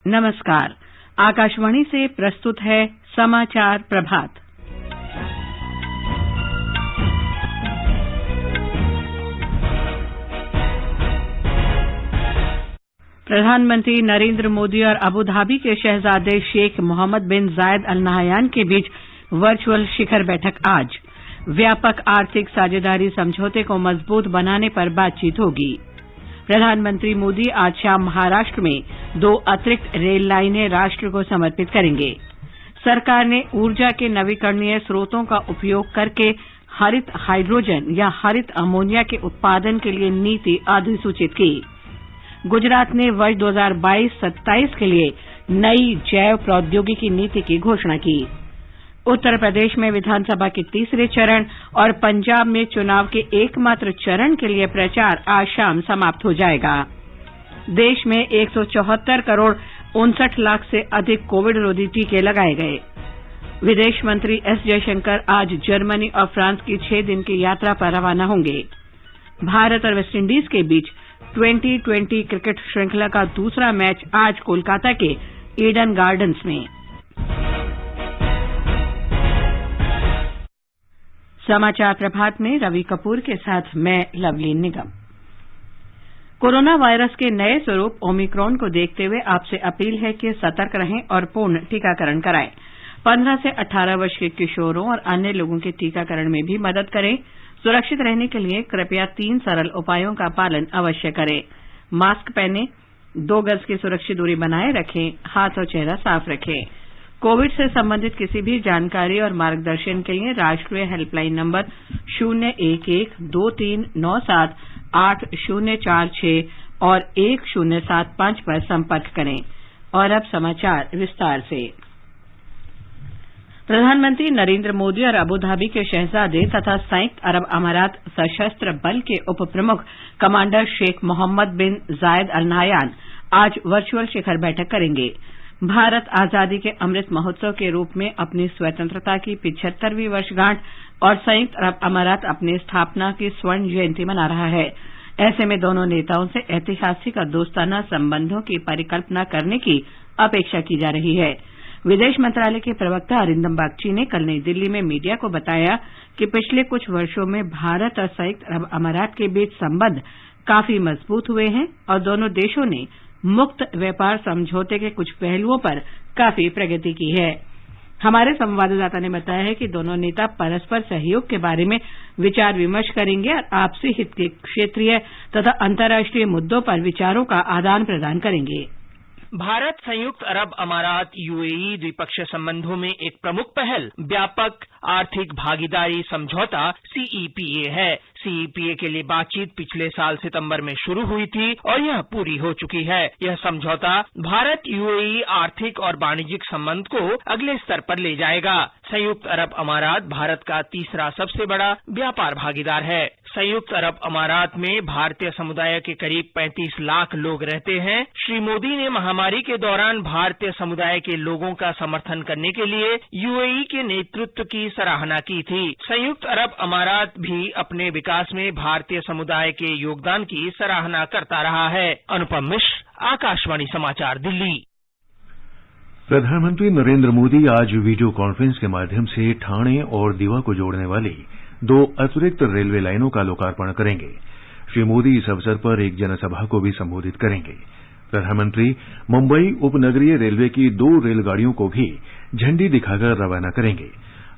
नमस्कार। आकाशवाणी से प्रस्तुत है समाचार प्रभात। प्रधानमंत्री नरेंद्र मोदी और अबू धाबी के शहजादे शेख मोहम्मद बिन जायद अल नहयान के बीच वर्चुअल शिखर बैठक आज। व्यापक आर्थिक साझेदारी समझौते को मजबूत बनाने पर बातचीत होगी। प्रधानमंत्री मोदी आज शाम महाराष्ट्र में 2 अतिरिक्त रेल लाइनें राष्ट्र को समर्पित करेंगे। सरकार ने ऊर्जा के नवीकरणीय स्रोतों का उपयोग करके हरित हाइड्रोजन या हरित अमोनिया के उत्पादन के लिए नीति अधिसूचित की। गुजरात ने वर्ष 2022-27 के लिए नई जैव प्रौद्योगिकी नीति की घोषणा की। उत्तर प्रदेश में विधानसभा के तीसरे चरण और पंजाब में चुनाव के एकमात्र चरण के लिए प्रचार आज शाम समाप्त हो जाएगा। देश में 174 करोड़ 59 लाख से अधिक कोविड रोधी टीके लगाए गए। विदेश मंत्री एस जयशंकर आज जर्मनी और फ्रांस की 6 दिन की यात्रा पर रवाना होंगे। भारत और वेस्टइंडीज के बीच 2020 क्रिकेट श्रृंखला का दूसरा मैच आज कोलकाता के ईडन गार्डन्स में। समाचार प्रभात में रवि कपूर के साथ मैं लवलीन निगम। कोरोना वायरस के नए स्वरूप ओमिक्रॉन को देखते हुए आपसे अपील है कि सतर्क रहें और पूर्ण टीकाकरण कराएं। 15 से 18 वर्ष के किशोरों और अन्य लोगों के टीकाकरण में भी मदद करें। सुरक्षित रहने के लिए कृपया 3 सरल उपायों का पालन अवश्य करें। मास्क पहनें, 2 गज की सुरक्षित दूरी बनाए रखें, हाथ और चेहरा साफ रखें। कोविड से संबंधित किसी भी जानकारी और मार्गदर्शन के लिए राष्ट्रीय हेल्पलाइन नंबर 011-2397-8046 और 1075 पर संपर्क करें। और अब समाचार विस्तार से। प्रधानमंत्री नरेंद्र मोदी और अबू धाबी के शहजादे तथा संयुक्त अरब अमारात सशस्त्र बल के उप प्रमुख कमांडर शेख मोहम्मद बिन जायद अल नहयान आज वर्चुअल शिखर बैठक करेंगे। भारत आजादी के अमृत महोत्सव के रूप में अपनी स्वतंत्रता की 75वीं वर्षगांठ और संयुक्त अरब अमारात अपनी स्थापना की स्वर्ण जयंती मना रहा है। ऐसे में दोनों नेताओं से ऐतिहासिक और दोस्ताना संबंधों की परिकल्पना करने की अपेक्षा की जा रही है। विदेश मंत्रालय के प्रवक्ता अरिंदम बागची ने कल नई दिल्ली में मीडिया को बताया कि पिछले कुछ वर्षों में भारत और संयुक्त अरब अमारात के बीच संबंध काफी मजबूत हुए हैं और दोनों देशों ने मुक्त व्यापार समझौते के कुछ पहलुओं पर काफी प्रगति की है। हमारे संवाददाता ने बताया है कि दोनों नेता परस्पर सहयोग के बारे में विचार विमर्श करेंगे और आपसी हित के क्षेत्रीय तथा अंतर्राष्ट्रीय मुद्दों पर विचारों का आदान प्रदान करेंगे। भारत संयुक्त अरब अमारात यूएई द्विपक्षीय संबंधों में एक प्रमुख पहल व्यापक आर्थिक भागीदारी समझौता सीईपीए है। सीईपीए के लिए बातचीत पिछले साल सितंबर में शुरू हुई थी और यह पूरी हो चुकी है। यह समझौता भारत यूएई आर्थिक और वाणिज्यिक संबंध को अगले स्तर पर ले जाएगा। संयुक्त अरब अमारात भारत का तीसरा सबसे बड़ा व्यापार भागीदार है। संयुक्त अरब अमारात में भारतीय समुदाय के करीब 35 लाख लोग रहते हैं। श्री मोदी ने महामारी के दौरान भारतीय समुदाय के लोगों का समर्थन करने के लिए यूएई के नेतृत्व की सराहना की थी। संयुक्त अरब अमारात भी अपने विकास में भारतीय समुदाय के योगदान की सराहना करता रहा है। अनुपम मिश्र, आकाशवाणी समाचार, दिल्ली। प्रधानमंत्री नरेंद्र मोदी आज वीडियो कॉन्फ्रेंस के माध्यम से ठाणे और दीवा को जोड़ने वाली 2 अतिरिक्त रेलवे लाइनों का लोकार्पण करेंगे। श्री मोदी इस अवसर पर एक जनसभा को भी संबोधित करेंगे। प्रधानमंत्री मुंबई उपनगरीय रेलवे की 2 रेलगाड़ियों को भी झंडी दिखाकर रवाना करेंगे।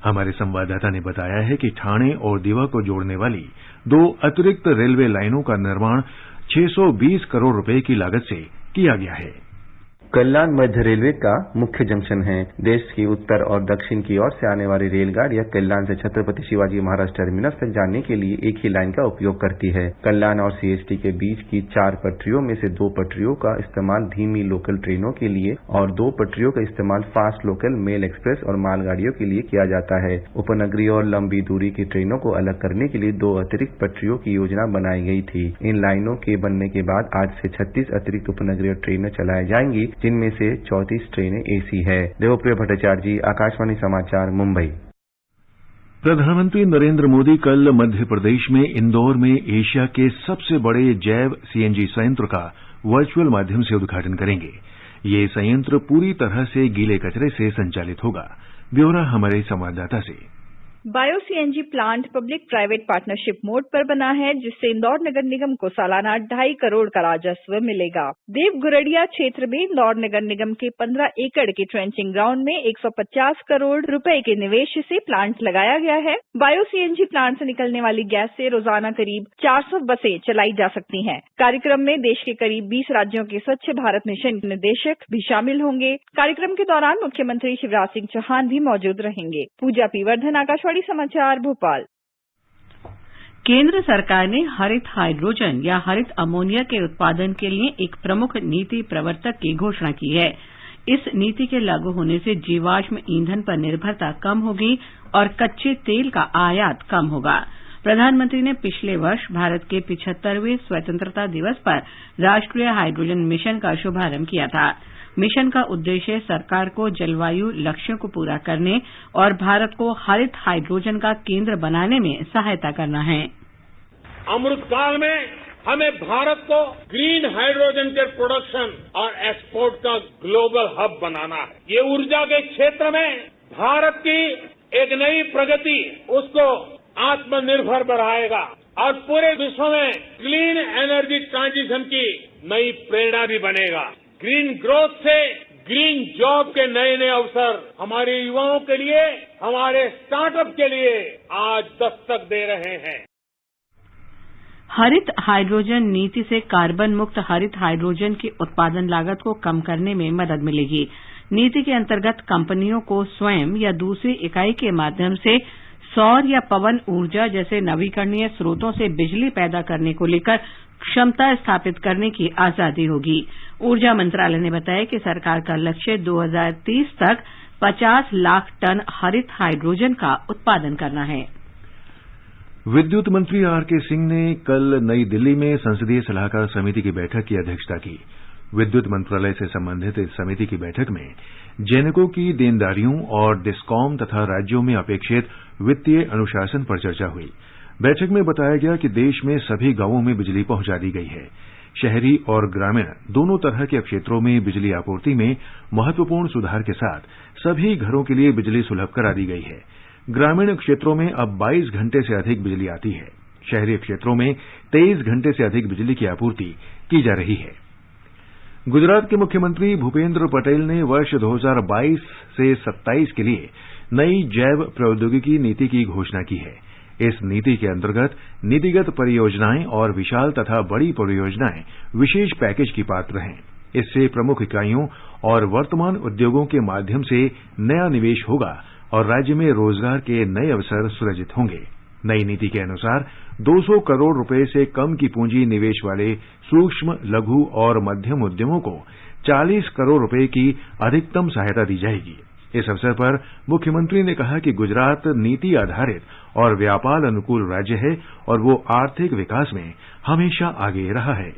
हमारे संवाददाता ने बताया है कि ठाणे और दीवा को जोड़ने वाली 2 अतिरिक्त रेलवे लाइनों का निर्माण 620 करोड़ रुपए की लागत से किया गया है। कल्याण मध्य रेलवे का मुख्य जंक्शन है। देश की उत्तर और दक्षिण की ओर से आने वाली रेलगाड़ियां कल्याण से छत्रपति शिवाजी महाराज टर्मिनस तक जाने के लिए एक ही लाइन का उपयोग करती है। कल्याण और सीएसटी के बीच की 4 पटरियों में से 2 पटरियों का इस्तेमाल धीमी लोकल ट्रेनों के लिए और 2 पटरियों का इस्तेमाल फास्ट लोकल मेल एक्सप्रेस और मालगाड़ियों के लिए किया जाता है। उपनगरीय और लंबी दूरी की ट्रेनों को अलग करने के लिए 2 अतिरिक्त पटरियों की योजना बनाई गई थी। इन लाइनों के बनने के बाद आज से 36 अतिरिक्त उपनगरीय ट्रेनें चलाई जाएंगी, जिनमें से 34 ट्रेनें एसी है। देवप्रिय भट्टाचार्य जी, आकाशवाणी समाचार, मुंबई। प्रधानमंत्री नरेंद्र मोदी कल मध्य प्रदेश में इंदौर में एशिया के सबसे बड़े जैव सीएनजी संयंत्र का वर्चुअल माध्यम से उद्घाटन करेंगे। ये संयंत्र पूरी तरह से गीले कचरे से संचालित होगा। ब्यौरा हमारे संवाददाता से। Bio CNG plant public private partnership mode पर बना है, जिससे इंदौर नगर निगम को सालाना 2.5 करोड़ का राजस्व मिलेगा। देव गुरड़िया क्षेत्र में इंदौर नगर निगम के 15 एकड़ के ट्रेंचिंग ग्राउंड में 150 करोड़ रुपए के निवेश से प्लांट लगाया गया है। बायो सीएनजी प्लांट से निकलने वाली गैस से रोजाना करीब 400 बसें चलाई जा सकती हैं। कार्यक्रम में देश के करीब 20 राज्यों के स्वच्छ भारत मिशन निदेशक भी शामिल होंगे। कार्यक्रम के दौरान मुख्यमंत्री शिवराज सिंह चौहान भी मौजूद रहेंगे। पूजा पी वर्धन, आकाशवाणी समाचार, भोपाल। केंद्र सरकार ने हरित हाइड्रोजन या हरित अमोनिया के उत्पादन के लिए एक प्रमुख नीति प्रवर्तक की घोषणा की है। इस नीति के लागू होने से जीवाश्म ईंधन पर निर्भरता कम होगी और कच्चे तेल का आयात कम होगा। प्रधानमंत्री ने पिछले वर्ष भारत के 75वें स्वतंत्रता दिवस पर राष्ट्रीय हाइड्रोजन मिशन का शुभारंभ किया था। मिशन का उद्देश्य सरकार को जलवायु लक्ष्यों को पूरा करने और भारत को हरित हाइड्रोजन का केंद्र बनाने में सहायता करना है। अमृतकाल में हमें भारत को ग्रीन हाइड्रोजन के प्रोडक्शन और एक्सपोर्ट का ग्लोबल हब बनाना है। ये ऊर्जा के क्षेत्र में भारत की एक नई प्रगति उसको आत्मनिर्भर बनाएगा और पूरे विश्व में क्लीन एनर्जी ट्रांजिशन की नई प्रेरणा भी बनेगा। ग्रीन ग्रोथ से ग्रीन जॉब के नए नए अवसर हमारे युवाओं के लिए, हमारे स्टार्टअप के लिए आज दस्तक दे रहे हैं। हरित हाइड्रोजन नीति से कार्बन मुक्त हरित हाइड्रोजन की उत्पादन लागत को कम करने में मदद मिलेगी। नीति के अंतर्गत कंपनियों को स्वयं या दूसरी इकाई के माध्यम से सौर या पवन ऊर्जा जैसे नवीकरणीय स्रोतों से बिजली पैदा करने को लेकर क्षमता स्थापित करने की आजादी होगी। ऊर्जा मंत्रालय ने बताया कि सरकार का लक्ष्य 2030 तक 50 लाख टन हरित हाइड्रोजन का उत्पादन करना है। विद्युत मंत्री आरके सिंह ने कल नई दिल्ली में संसदीय सलाहकार समिति की बैठक की अध्यक्षता की। विद्युत मंत्रालय से संबंधित इस समिति की बैठक में जेनेको की देनदारियों और डिस्कॉम तथा राज्यों में अपेक्षित वित्तीय अनुशासन पर चर्चा हुई। बैठक में बताया गया कि देश में सभी गांवों में बिजली पहुंचा दी गई है। शहरी और ग्रामीण दोनों तरह के क्षेत्रों में बिजली आपूर्ति में महत्वपूर्ण सुधार के साथ सभी घरों के लिए बिजली सुलभ करा दी गई है। ग्रामीण क्षेत्रों में अब 22 घंटे से अधिक बिजली आती है। शहरी क्षेत्रों में 23 घंटे से अधिक बिजली की आपूर्ति की जा रही है। गुजरात के मुख्यमंत्री भूपेंद्र पटेल ने वर्ष 2022 से 27 के लिए नई जैव प्रौद्योगिकी नीति की घोषणा की है। इस नीति के अंतर्गत नीतिगत परियोजनाएं और विशाल तथा बड़ी परियोजनाएं विशेष पैकेज की पात्र हैं। इससे प्रमुख इकाइयों और वर्तमान उद्योगों के माध्यम से नया निवेश होगा और राज्य में रोजगार के नए अवसर सृजित होंगे। नई नीति के अनुसार 200 करोड़ रुपए से कम की पूंजी निवेश वाले सूक्ष्म, लघु और मध्यम उद्यमों को 40 करोड़ रुपए की अधिकतम सहायता दी जाएगी। इस अवसर पर मुख्यमंत्री ने कहा कि गुजरात नीति आधारित और व्यापार अनुकूल राज्य है और वो आर्थिक विकास में हमेशा आगे रहा है।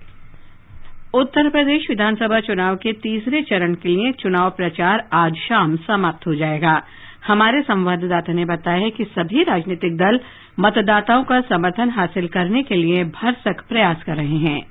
उत्तर प्रदेश विधानसभा चुनाव के तीसरे चरण के लिए चुनाव प्रचार आज शाम समाप्त हो जाएगा। हमारे संवाददाता ने बताया है कि सभी राजनीतिक दल मतदाताओं का समर्थन हासिल करने के लिए भरसक प्रयास कर रहे हैं।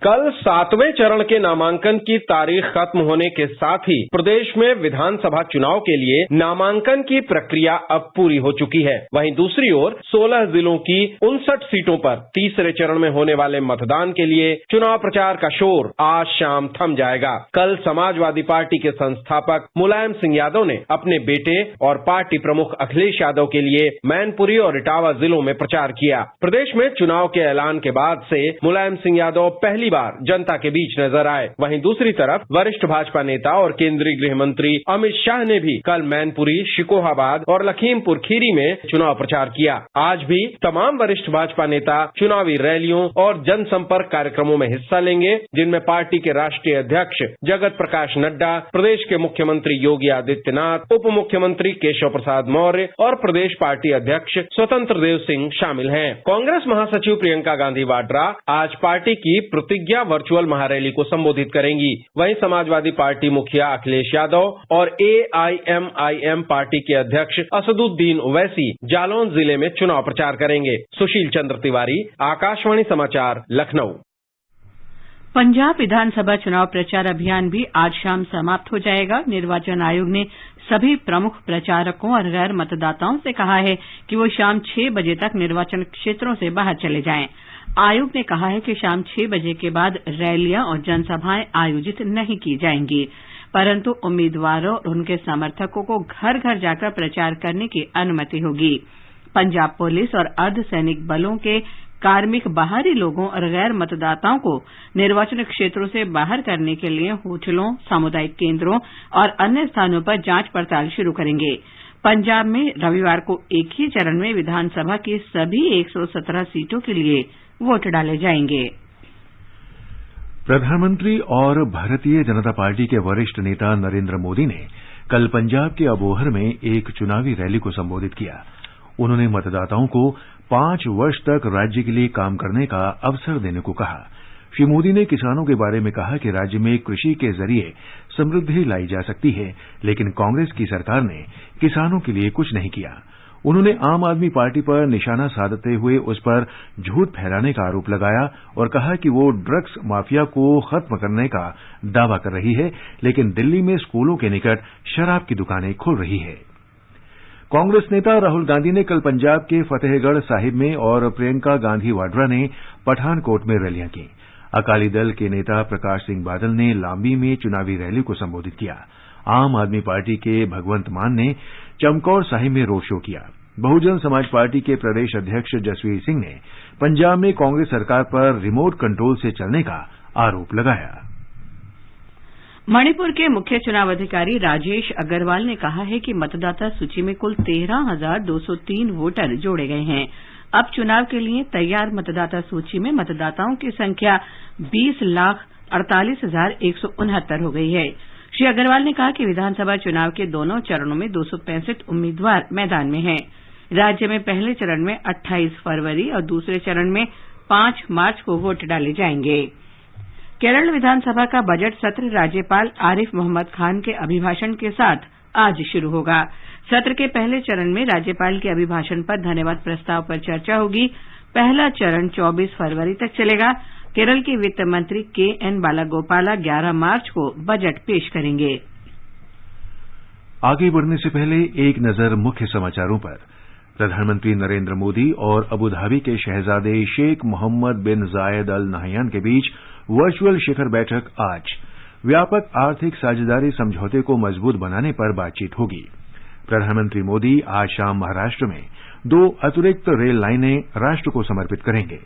कल 7वें चरण के नामांकन की तारीख खत्म होने के साथ ही प्रदेश में विधानसभा चुनाव के लिए नामांकन की प्रक्रिया अब पूरी हो चुकी है। वहीं दूसरी ओर 16 जिलों की 59 सीटों पर तीसरे चरण में होने वाले मतदान के लिए चुनाव प्रचार का शोर आज शाम थम जाएगा। कल समाजवादी पार्टी के संस्थापक मुलायम सिंह यादव ने अपने बेटे और पार्टी प्रमुख अखिलेश यादव के लिए मैनपुरी और इटावा जिलों में प्रचार किया। प्रदेश में चुनाव के ऐलान के बाद से मुलायम सिंह यादव पहली बार जनता के बीच नजर आए। वहीं दूसरी तरफ वरिष्ठ भाजपा नेता और केंद्रीय गृह मंत्री अमित शाह ने भी कल मैनपुरी, शिकोहाबाद और लखीमपुर खीरी में चुनाव प्रचार किया। आज भी तमाम वरिष्ठ भाजपा नेता चुनावी रैलियों और जनसंपर्क कार्यक्रमों में हिस्सा लेंगे, जिनमें पार्टी के राष्ट्रीय अध्यक्ष जगत प्रकाश नड्डा, प्रदेश के मुख्यमंत्री योगी आदित्यनाथ, उप मुख्यमंत्री केशव प्रसाद मौर्य और प्रदेश पार्टी अध्यक्ष स्वतंत्र देव सिंह शामिल हैं। कांग्रेस महासचिव प्रियंका गांधी वाड्रा आज पार्टी की प्रतिज्ञा वर्चुअल महारैली को संबोधित करेंगी। वहीं समाजवादी पार्टी मुखिया अखिलेश यादव और AIMIM पार्टी के अध्यक्ष असदुद्दीन ओवैसी जालौन जिले में चुनाव प्रचार करेंगे। सुशील चंद्र तिवारी, आकाशवाणी समाचार, लखनऊ। पंजाब विधानसभा चुनाव प्रचार अभियान भी आज शाम समाप्त हो जाएगा। निर्वाचन आयोग ने सभी प्रमुख प्रचारकों और गैर मतदाताओं से कहा है कि वो शाम 6 बजे तक निर्वाचन क्षेत्रों से बाहर चले जाएं। आयोग ने कहा है कि शाम 6 बजे के बाद रैलियां और जनसभाएं आयोजित नहीं की जाएंगी, परंतु उम्मीदवारों और उनके समर्थकों को घर घर जाकर प्रचार करने की अनुमति होगी। पंजाब पुलिस और अर्धसैनिक बलों के कार्मिक बाहरी लोगों और गैर मतदाताओं को निर्वाचन क्षेत्रों से बाहर करने के लिए होटलों, सामुदायिक केंद्रों और अन्य स्थानों पर जांच पड़ताल शुरू करेंगे। पंजाब में रविवार को एक ही चरण में विधानसभा की सभी 117 सीटों के लिए वोट डाले जाएंगे। प्रधानमंत्री और भारतीय जनता पार्टी के वरिष्ठ नेता नरेंद्र मोदी ने कल पंजाब के अबोहर में एक चुनावी रैली को संबोधित किया। उन्होंने मतदाताओं को 5 वर्ष तक राज्य के लिए काम करने का अवसर देने को कहा। श्री मोदी ने किसानों के बारे में कहा कि राज्य में कृषि के जरिए समृद्धि लाई जा सकती है, लेकिन कांग्रेस की सरकार ने किसानों के लिए कुछ नहीं किया। उन्होंने आम आदमी पार्टी पर निशाना साधते हुए उस पर झूठ फैलाने का आरोप लगाया और कहा कि वो ड्रग्स माफिया को खत्म करने का दावा कर रही है, लेकिन दिल्ली में स्कूलों के निकट शराब की दुकानें खोल रही है। कांग्रेस नेता राहुल गांधी ने कल पंजाब के फतेहगढ़ साहिब में और प्रियंका गांधी वाड्रा ने पठानकोट में रैलियां की। अकाली दल के नेता प्रकाश सिंह बादल ने लांबी में चुनावी रैली को संबोधित किया। आम आदमी पार्टी के भगवंत मान ने चमकौर साहिब में रोड शो किया। बहुजन समाज पार्टी के प्रदेश अध्यक्ष जसवीर सिंह ने पंजाब में कांग्रेस सरकार पर रिमोट कंट्रोल से चलने का आरोप लगाया। मणिपुर के मुख्य चुनाव अधिकारी राजेश अग्रवाल ने कहा है कि मतदाता सूची में कुल 13,203 वोटर जोड़े गए हैं। अब चुनाव के लिए तैयार मतदाता सूची में मतदाताओं की संख्या 20,48,169 हो गई है। श्री अग्रवाल ने कहा कि विधानसभा चुनाव के दोनों चरणों में 265 उम्मीदवार मैदान में हैं। राज्य में पहले चरण में 28 फरवरी और दूसरे चरण में 5 मार्च को वोट डाले जाएंगे। केरल विधानसभा का बजट सत्र राज्यपाल आरिफ मोहम्मद खान के अभिभाषण के साथ आज शुरू होगा। सत्र के पहले चरण में राज्यपाल के अभिभाषण पर धन्यवाद प्रस्ताव पर चर्चा होगी। पहला चरण 24 फरवरी तक चलेगा। केरल के वित्त मंत्री के.एन. बालागोपाला 11 मार्च को बजट पेश करेंगे। आगे बढ़ने से पहले एक नजर मुख्य समाचारों पर। प्रधानमंत्री नरेंद्र मोदी और अबुधाबी के शहजादे शेख मोहम्मद बिन जायद अल नहयान के बीच वर्चुअल शिखर बैठक आज। व्यापक आर्थिक साझेदारी समझौते को मजबूत बनाने पर बातचीत होगी। प्रधानमंत्री मोदी आज शाम महाराष्ट्र में 2 अतिरिक्त रेल लाइनें राष्ट्र को समर्पित करेंगे।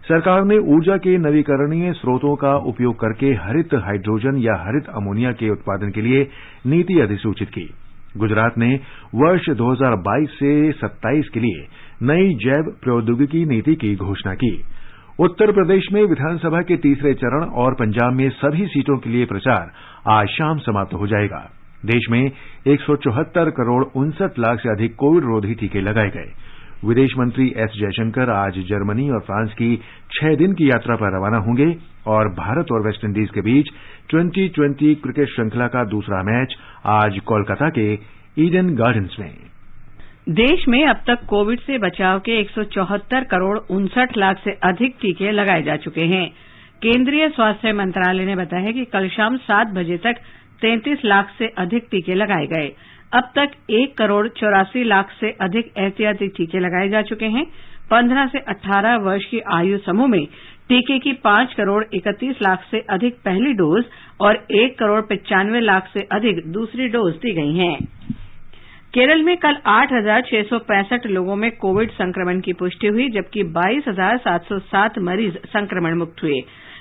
सरकार ने ऊर्जा के नवीकरणीय स्रोतों का उपयोग करके हरित हाइड्रोजन या हरित अमोनिया के उत्पादन के लिए नीति अधिसूचित की। गुजरात ने वर्ष 2022 से 27 के लिए नई जैव प्रौद्योगिकी नीति की घोषणा की। उत्तर प्रदेश में विधानसभा के तीसरे चरण और पंजाब में सभी सीटों के लिए प्रचार आज शाम समाप्त हो जाएगा। देश में 174 करोड़ 59 लाख से अधिक कोविड रोधी टीके लगाए गए। विदेश मंत्री एस जयशंकर आज जर्मनी और फ्रांस की 6 दिन की यात्रा पर रवाना होंगे और भारत और वेस्टइंडीज के बीच 2020 क्रिकेट श्रृंखला का दूसरा मैच आज कोलकाता के ईडन गार्डन्स में। देश में अब तक कोविड से बचाव के 174 करोड़ 59 लाख से अधिक टीके लगाए जा चुके हैं। केंद्रीय स्वास्थ्य मंत्रालय ने बताया है कि कल शाम 7 बजे तक 33 लाख से अधिक टीके लगाए गए। अब तक 1 करोड़ 84 लाख से अधिक एहतियाती टीके लगाए जा चुके हैं। 15 से 18 वर्ष की आयु समूह में टीके की 5 करोड़ 31 लाख से अधिक पहली डोज और 1 करोड़ 95 लाख से अधिक दूसरी डोज दी गई हैं। केरल में कल 8,665 लोगों में कोविड संक्रमण की पुष्टि हुई, जबकि 22,707 मरीज संक्रमण मुक्त हुए।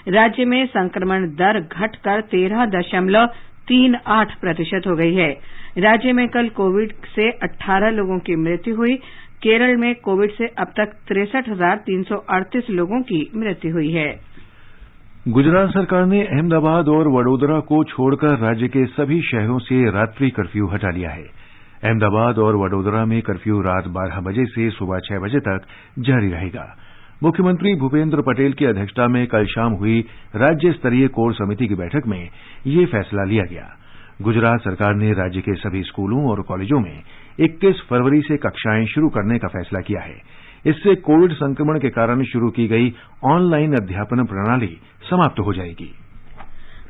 राज्य में संक्रमण दर घटकर 13.38% हो गई है। राज्य में कल कोविड से 18 लोगों की मृत्यु हुई। केरल में कोविड से अब तक 63,338 लोगों की मृत्यु हुई है। गुजरात सरकार ने अहमदाबाद और वडोदरा को छोड़कर राज्य के सभी शहरों से रात्रि कर्फ्यू हटा लिया है। अहमदाबाद और वडोदरा में कर्फ्यू रात 12 बजे से सुबह 6 बजे तक जारी रहेगा। मुख्यमंत्री भूपेंद्र पटेल की अध्यक्षता में कल शाम हुई राज्य स्तरीय कोर समिति की बैठक में ये फैसला लिया गया। गुजरात सरकार ने राज्य के सभी स्कूलों और कॉलेजों में 21 फरवरी से कक्षाएं शुरू करने का फैसला किया है। इससे कोविड संक्रमण के कारण शुरू की गई ऑनलाइन अध्यापन प्रणाली समाप्त हो जाएगी।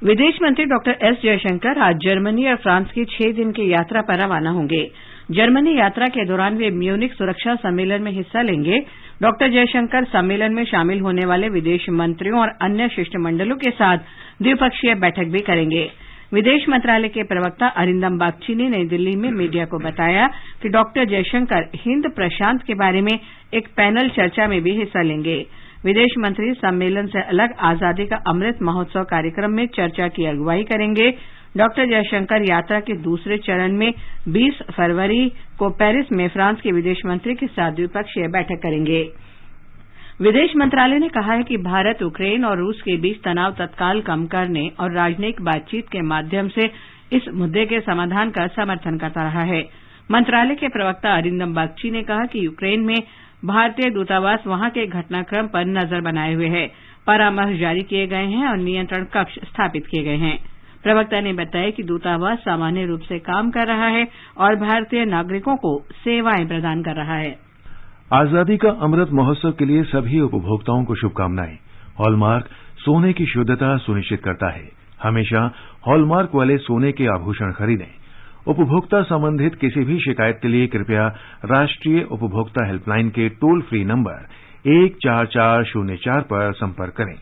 विदेश मंत्री डॉक्टर एस जयशंकर आज जर्मनी और फ्रांस की 6 दिन की यात्रा पर रवाना होंगे। जर्मनी यात्रा के दौरान वे म्यूनिख सुरक्षा सम्मेलन में हिस्सा लेंगे। डॉक्टर जयशंकर सम्मेलन में शामिल होने वाले विदेश मंत्रियों और अन्य शिष्टमंडलों के साथ द्विपक्षीय बैठक भी करेंगे। विदेश मंत्रालय के प्रवक्ता अरिंदम बागची ने नई दिल्ली में मीडिया को बताया कि डॉक्टर जयशंकर हिंद प्रशांत के बारे में एक पैनल चर्चा में भी हिस्सा लेंगे। विदेश मंत्री सम्मेलन से अलग आजादी का अमृत महोत्सव कार्यक्रम में चर्चा की अगुवाई करेंगे। डॉक्टर जयशंकर यात्रा के दूसरे चरण में 20 फरवरी को पेरिस में फ्रांस के विदेश मंत्री के साथ द्विपक्षीय बैठक करेंगे। विदेश मंत्रालय ने कहा है कि भारत यूक्रेन और रूस के बीच तनाव तत्काल कम करने और राजनयिक बातचीत के माध्यम से इस मुद्दे के समाधान का समर्थन करता रहा है। मंत्रालय के प्रवक्ता अरिंदम बागची ने कहा कि यूक्रेन में भारतीय दूतावास वहां के घटनाक्रम पर नजर बनाए हुए है, परामर्श जारी किए गए हैं और नियंत्रण कक्ष स्थापित किए गए हैं। प्रवक्ता ने बताया कि दूतावास सामान्य रूप से काम कर रहा है और भारतीय नागरिकों को सेवाएं प्रदान कर रहा है। आजादी का अमृत महोत्सव के लिए सभी उपभोक्ताओं को शुभकामनाएं। हॉलमार्क सोने की शुद्धता सुनिश्चित करता है। हमेशा हॉलमार्क वाले सोने के आभूषण खरीदें। उपभोक्ता संबंधित किसी भी शिकायत के लिए कृपया राष्ट्रीय उपभोक्ता हेल्पलाइन के टोल फ्री नंबर 14404 पर संपर्क करें।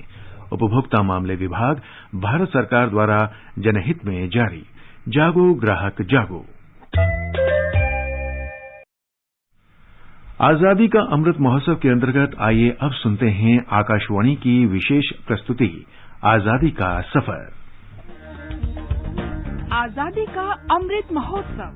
उपभोक्ता मामले विभाग, भारत सरकार द्वारा जनहित में जारी। जागो ग्राहक जागो। आजादी का अमृत महोत्सव के अंतर्गत आइए अब सुनते हैं आकाशवाणी की विशेष प्रस्तुति आजादी का सफर। आजादी का अमृत महोत्सव।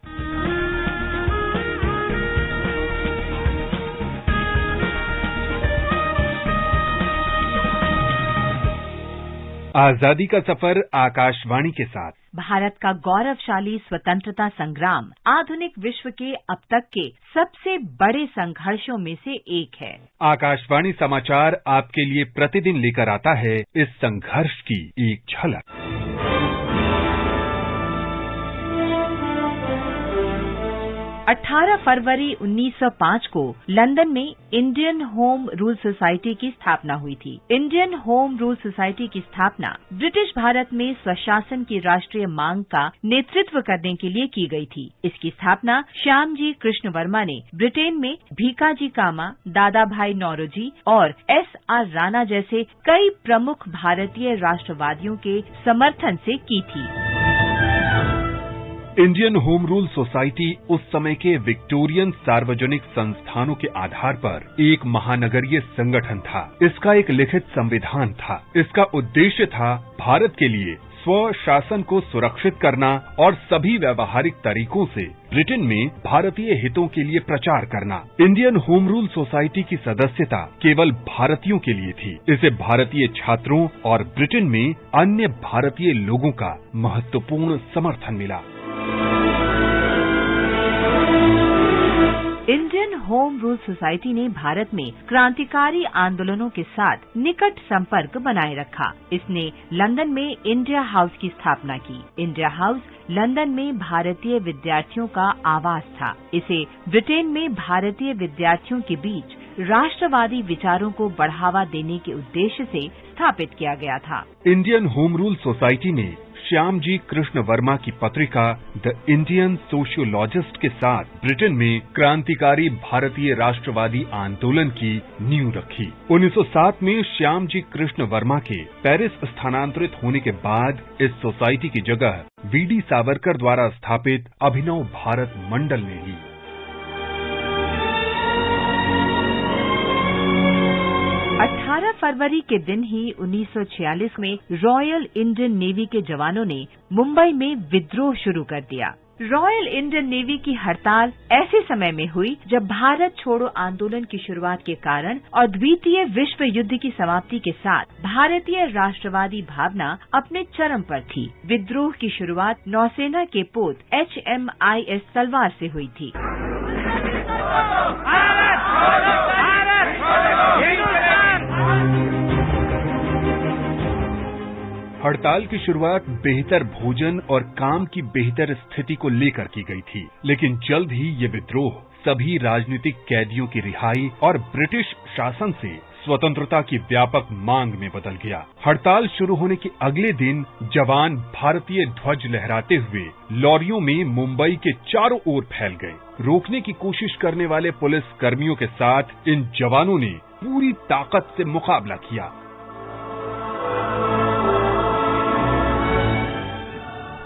आजादी का सफर आकाशवाणी के साथ। भारत का गौरवशाली स्वतंत्रता संग्राम आधुनिक विश्व के अब तक के सबसे बड़े संघर्षों में से एक है। आकाशवाणी समाचार आपके लिए प्रतिदिन लेकर आता है इस संघर्ष की एक झलक। 18 फरवरी 1905 को लंदन में इंडियन होम रूल सोसाइटी की स्थापना हुई थी। इंडियन होम रूल सोसाइटी की स्थापना ब्रिटिश भारत में स्वशासन की राष्ट्रीय मांग का नेतृत्व करने के लिए की गई थी। इसकी स्थापना श्यामजी कृष्ण वर्मा ने ब्रिटेन में भीकाजी कामा, दादा भाई नौरोजी और S.R. राणा जैसे कई प्रमुख भारतीय राष्ट्रवादियों के समर्थन से की थी। इंडियन होम रूल सोसाइटी उस समय के विक्टोरियन सार्वजनिक संस्थानों के आधार पर एक महानगरीय संगठन था। इसका एक लिखित संविधान था। इसका उद्देश्य था भारत के लिए स्व शासन को सुरक्षित करना और सभी व्यावहारिक तरीकों से ब्रिटेन में भारतीय हितों के लिए प्रचार करना। इंडियन होम रूल सोसाइटी की सदस्यता केवल भारतीयों के लिए थी। इसे भारतीय छात्रों और ब्रिटेन में अन्य भारतीय लोगों का महत्वपूर्ण समर्थन मिला। इंडियन होम रूल सोसाइटी ने भारत में क्रांतिकारी आंदोलनों के साथ निकट संपर्क बनाए रखा। इसने लंदन में इंडिया हाउस की स्थापना की। इंडिया हाउस लंदन में भारतीय विद्यार्थियों का आवास था। इसे ब्रिटेन में भारतीय विद्यार्थियों के बीच राष्ट्रवादी विचारों को बढ़ावा देने के उद्देश्य से स्थापित किया गया था। इंडियन होम रूल सोसाइटी ने श्यामजी कृष्ण वर्मा की पत्रिका द इंडियन सोशियोलॉजिस्ट के साथ ब्रिटेन में क्रांतिकारी भारतीय राष्ट्रवादी आंदोलन की नींव रखी। 1907 में श्यामजी कृष्ण वर्मा के पेरिस स्थानांतरित होने के बाद इस सोसाइटी की जगह वीडी सावरकर द्वारा स्थापित अभिनव भारत मंडल ने ली। 18 फरवरी के दिन ही 1946 में रॉयल इंडियन नेवी के जवानों ने मुंबई में विद्रोह शुरू कर दिया। रॉयल इंडियन नेवी की हड़ताल ऐसे समय में हुई जब भारत छोड़ो आंदोलन की शुरुआत के कारण और द्वितीय विश्व युद्ध की समाप्ति के साथ भारतीय राष्ट्रवादी भावना अपने चरम पर थी। विद्रोह की शुरुआत नौसेना के पोत HMIS तलवार से हुई थी। हड़ताल की शुरुआत बेहतर भोजन और काम की बेहतर स्थिति को लेकर की गई थी, लेकिन जल्द ही ये विद्रोह सभी राजनीतिक कैदियों की रिहाई और ब्रिटिश शासन से स्वतंत्रता की व्यापक मांग में बदल गया। हड़ताल शुरू होने के अगले दिन जवान भारतीय ध्वज लहराते हुए लॉरियों में मुंबई के चारों ओर फैल गए। रोकने की कोशिश करने वाले पुलिस कर्मियों के साथ इन जवानों ने पूरी ताकत से मुकाबला किया।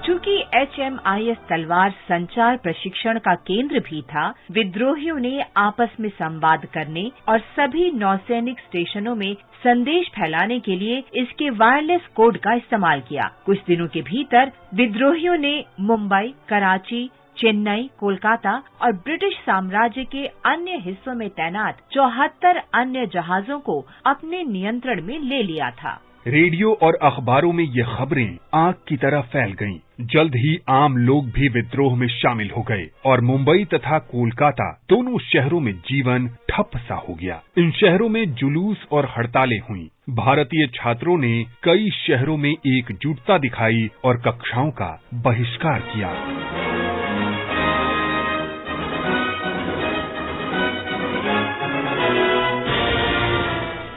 चूंकि HMIS तलवार संचार प्रशिक्षण का केंद्र भी था, विद्रोहियों ने आपस में संवाद करने और सभी नौसैनिक स्टेशनों में संदेश फैलाने के लिए इसके वायरलेस कोड का इस्तेमाल किया। कुछ दिनों के भीतर विद्रोहियों ने मुंबई, कराची, चेन्नई, कोलकाता और ब्रिटिश साम्राज्य के अन्य हिस्सों में तैनात 74 अन्य जहाजों को अपने नियंत्रण में ले लिया था। रेडियो और अखबारों में ये खबरें आग की तरह फैल गईं। जल्द ही आम लोग भी विद्रोह में शामिल हो गए और मुंबई तथा कोलकाता दोनों शहरों में जीवन ठप सा हो गया। इन शहरों में जुलूस और हड़तालें हुईं। भारतीय छात्रों ने कई शहरों में एकजुटता दिखाई और कक्षाओं का बहिष्कार किया।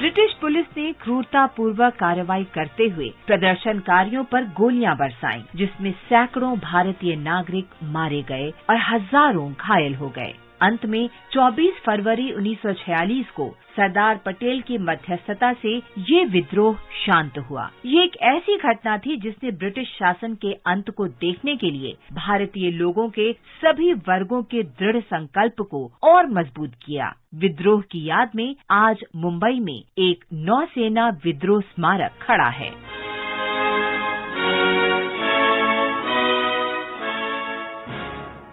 ब्रिटिश पुलिस ने क्रूरतापूर्वक कार्रवाई करते हुए प्रदर्शनकारियों पर गोलियां बरसाईं, जिसमें सैकड़ों भारतीय नागरिक मारे गए और हजारों घायल हो गए। अंत में 24 फरवरी 1946 को सरदार पटेल की मध्यस्थता से ये विद्रोह शांत हुआ। ये एक ऐसी घटना थी जिसने ब्रिटिश शासन के अंत को देखने के लिए भारतीय लोगों के सभी वर्गों के दृढ़ संकल्प को और मजबूत किया। विद्रोह की याद में आज मुंबई में एक नौसेना विद्रोह स्मारक खड़ा है।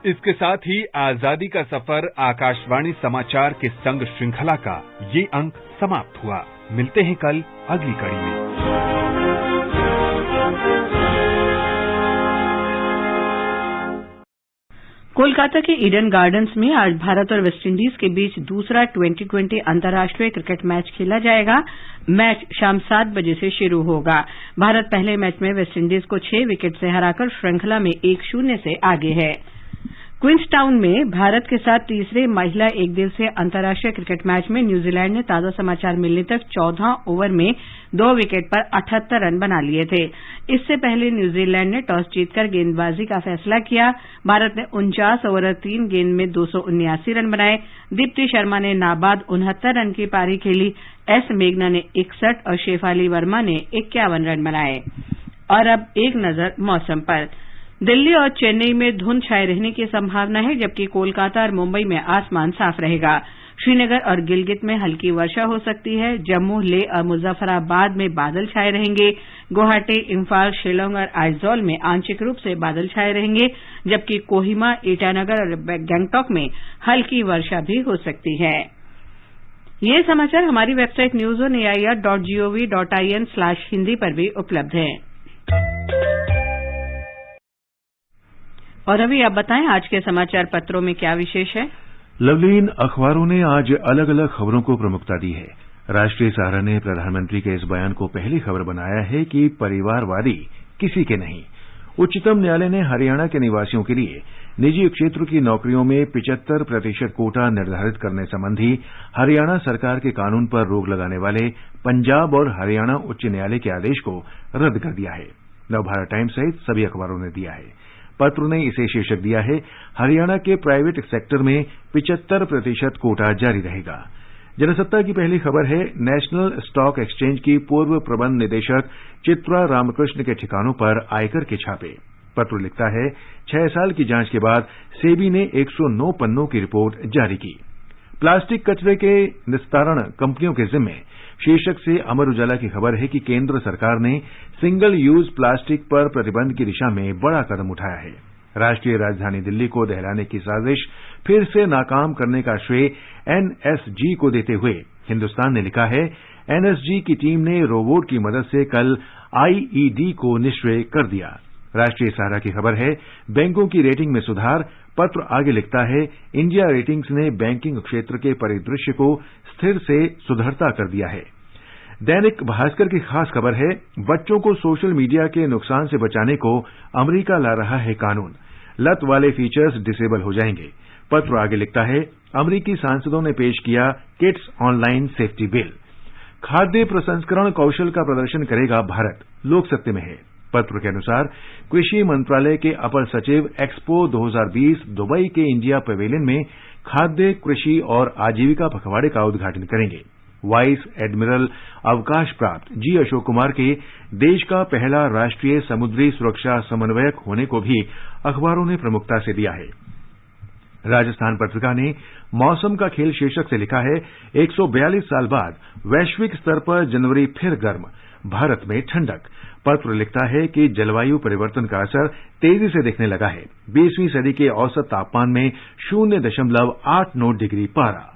इसके साथ ही आजादी का सफर आकाशवाणी समाचार के संग श्रृंखला का ये अंक समाप्त हुआ। मिलते हैं कल अगली कड़ी में। कोलकाता के ईडन गार्डन्स में आज भारत और वेस्टइंडीज के बीच दूसरा 2020 अंतर्राष्ट्रीय क्रिकेट मैच खेला जाएगा। मैच शाम 7 बजे से शुरू होगा। भारत पहले मैच में वेस्टइंडीज को 6 विकेट से हराकर श्रृंखला में 1-0 से आगे है। क्वींसटाउन में भारत के साथ तीसरे महिला एकदिवसीय अंतर्राष्ट्रीय क्रिकेट मैच में न्यूजीलैंड ने ताजा समाचार मिलने तक 14 ओवर में 2 विकेट पर 78 रन बना लिए थे। इससे पहले न्यूजीलैंड ने टॉस जीतकर गेंदबाजी का फैसला किया। भारत ने 49 ओवर और 3 गेंद में 279 रन बनाए। दीप्ति शर्मा ने नाबाद 69 रन की पारी खेली। एस मेघना ने 61 और शेफाली वर्मा ने 51 रन बनाए। और अब एक नजर मौसम पर। दिल्ली और चेन्नई में धुंध छाये रहने की संभावना है, जबकि कोलकाता और मुंबई में आसमान साफ रहेगा। श्रीनगर और गिलगित में हल्की वर्षा हो सकती है। जम्मू, लेह और मुजफ्फराबाद में बादल छाये रहेंगे। गुवाहाटी, इम्फाल, शिलोंग और आइजॉल में आंशिक रूप से बादल छाये रहेंगे, जबकि कोहिमा, ईटानगर और गंगटोक में हल्की वर्षा भी हो सकती है। ये समाचार हमारी वेबसाइट newsonair.gov.in/hindi पर भी उपलब्ध है। और अभी आप बताएं आज के समाचार पत्रों में क्या विशेष है। लवलीन अखबारों ने आज अलग अलग खबरों को प्रमुखता दी है। राष्ट्रीय सहारा ने प्रधानमंत्री के इस बयान को पहली खबर बनाया है कि परिवारवादी किसी के नहीं। उच्चतम न्यायालय ने हरियाणा के निवासियों के लिए निजी क्षेत्र की नौकरियों में 75% कोटा निर्धारित करने संबंधी हरियाणा सरकार के कानून पर रोक लगाने वाले पंजाब और हरियाणा उच्च न्यायालय के आदेश को रद्द कर दिया है। नवभारत टाइम्स सहित सभी अखबारों ने दिया है। पत्र ने इसे शीर्षक दिया है, हरियाणा के प्राइवेट सेक्टर में 75% कोटा जारी रहेगा। जनसत्ता की पहली खबर है, नेशनल स्टॉक एक्सचेंज की पूर्व प्रबंध निदेशक चित्रा रामकृष्ण के ठिकानों पर आयकर के छापे। पत्र लिखता है, 6 साल की जांच के बाद सेबी ने 109 पन्नों की रिपोर्ट जारी की। प्लास्टिक कचरे के निस्तारण कंपनियों के जिम्मे शीर्षक से अमर उजाला की खबर है कि केंद्र सरकार ने सिंगल यूज प्लास्टिक पर प्रतिबंध की दिशा में बड़ा कदम उठाया है। राष्ट्रीय राजधानी दिल्ली को दहलाने की साजिश फिर से नाकाम करने का श्रेय एनएसजी को देते हुए हिंदुस्तान ने लिखा है, एनएसजी की टीम ने रोबोट की मदद से कल आईईडी को निष्क्रिय कर दिया। राष्ट्रीय सहारा की खबर है, बैंकों की रेटिंग में सुधार। पत्र आगे लिखता है, इंडिया रेटिंग्स ने बैंकिंग क्षेत्र के परिदृश्य को स्थिर से सुधरता कर दिया है। दैनिक भास्कर की खास खबर है, बच्चों को सोशल मीडिया के नुकसान से बचाने को अमेरिका ला रहा है कानून। लत वाले फीचर्स डिसेबल हो जाएंगे। पत्र आगे लिखता है, अमरीकी सांसदों ने पेश किया किड्स ऑनलाइन सेफ्टी बिल। खाद्य प्रसंस्करण कौशल का प्रदर्शन करेगा भारत, लोक सत्य में है। पत्र के अनुसार कृषि मंत्रालय के अपर सचिव एक्सपो 2020 दुबई के इंडिया पवेलियन में खाद्य, कृषि और आजीविका पखवाड़े का उद्घाटन करेंगे। वाइस एडमिरल अवकाश प्राप्त जी अशोक कुमार के देश का पहला राष्ट्रीय समुद्री सुरक्षा समन्वयक होने को भी अखबारों ने प्रमुखता से दिया है। राजस्थान पत्रिका ने मौसम का खेल शीर्षक से लिखा है, 142 साल बाद वैश्विक स्तर पर जनवरी फिर गर्म, भारत में ठंडक। पत्र लिखता है कि जलवायु परिवर्तन का असर तेजी से दिखने लगा है। 20वीं सदी के औसत तापमान में 0.89 डिग्री पारा।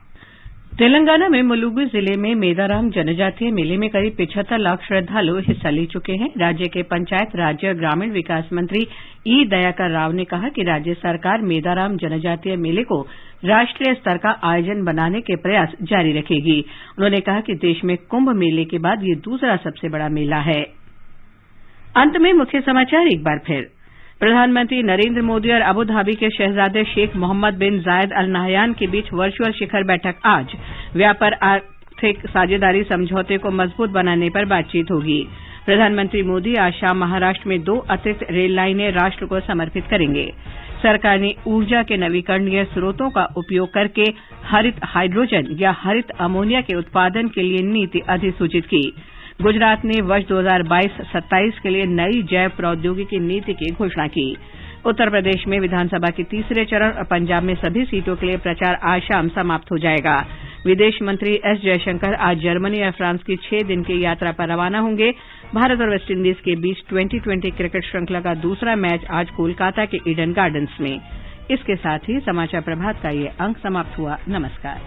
तेलंगाना में मुलुगु जिले में मेदाराम जनजातीय मेले में करीब 75 लाख श्रद्धालु हिस्सा ले चुके हैं। राज्य के पंचायत राज्य और ग्रामीण विकास मंत्री ई दयाकर राव ने कहा कि राज्य सरकार मेदाराम जनजातीय मेले को राष्ट्रीय स्तर का आयोजन बनाने के प्रयास जारी रखेगी। उन्होंने कहा कि देश में कुंभ मेले के बाद ये दूसरा सबसे बड़ा मेला है। अंत में मुख्य समाचार एक बार फिर। प्रधानमंत्री नरेंद्र मोदी और अबू धाबी के शहजादे शेख मोहम्मद बिन जायद अल नहयान के बीच वर्चुअल शिखर बैठक आज। व्यापार आर्थिक साझेदारी समझौते को मजबूत बनाने पर बातचीत होगी। प्रधानमंत्री मोदी आज शाम महाराष्ट्र में 2 अतिरिक्त रेल लाइनें राष्ट्र को समर्पित करेंगे। सरकार ने ऊर्जा के नवीकरणीय स्रोतों का उपयोग करके हरित हाइड्रोजन या हरित अमोनिया के उत्पादन के लिए नीति अधिसूचित की। गुजरात ने वर्ष 2022-27 के लिए नई जैव प्रौद्योगिकी नीति की घोषणा की। उत्तर प्रदेश में विधानसभा के तीसरे चरण और पंजाब में सभी सीटों के लिए प्रचार आज शाम समाप्त हो जाएगा। विदेश मंत्री एस जयशंकर आज जर्मनी और फ्रांस की 6 दिन की यात्रा पर रवाना होंगे। भारत और वेस्टइंडीज के बीच 2020 क्रिकेट श्रृंखला का दूसरा मैच आज कोलकाता के ईडन गार्डन्स में। इसके साथ ही समाचार प्रभात का ये अंक समाप्त हुआ। नमस्कार।